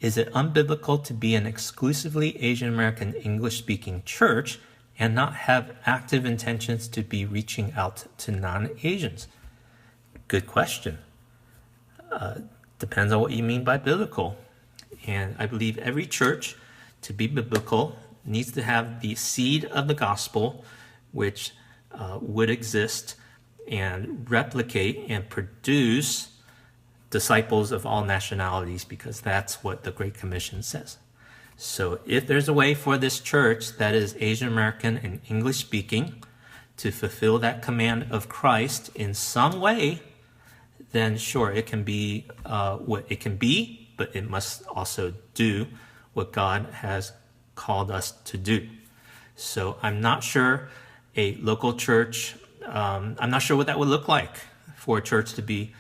Is it unbiblical to be an exclusively Asian American English-speaking church and not have active intentions to be reaching out to non-Asians? Good question. Depends on what you mean by biblical. And I believe every church, to be biblical, needs to have the seed of the gospel, which would exist and replicate and produce disciples of all nationalities, because that's what the Great Commission says. So if there's a way for this church that is Asian American and English speaking to fulfill that command of Christ in some way, then sure, it can be what it can be, but it must also do what God has called us to do. So I'm not sure a local church, I'm not sure what that would look like for a church to be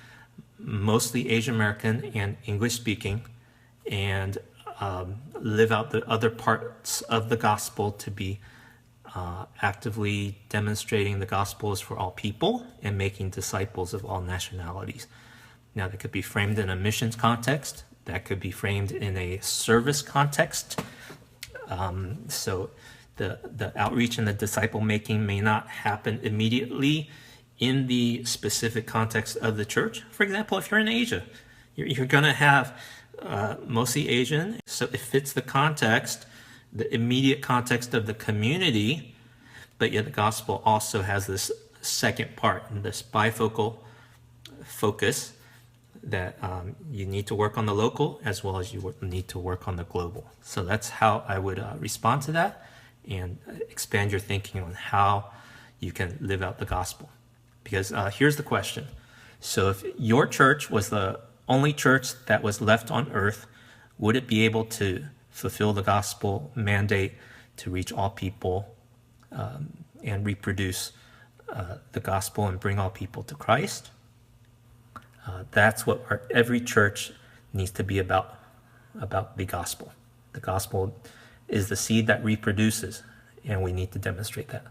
mostly Asian American and English speaking and live out the other parts of the gospel to be actively demonstrating the gospel is for all people and making disciples of all nationalities. Now, that could be framed in a missions context. That could be framed in a service context. So the outreach and the disciple making may not happen immediately in the specific context of the church. For example, if you're in Asia, you're going to have mostly Asian, so it fits the context, the immediate context of the community, but yet the gospel also has this second part, this bifocal focus that you need to work on the local as well as you need to work on the global. So that's how I would respond to that and expand your thinking on how you can live out the gospel. Because here's the question. So if your church was the only church that was left on earth, would it be able to fulfill the gospel mandate to reach all people and reproduce the gospel and bring all people to Christ? That's what every church needs to be about the gospel. The gospel is the seed that reproduces, and we need to demonstrate that.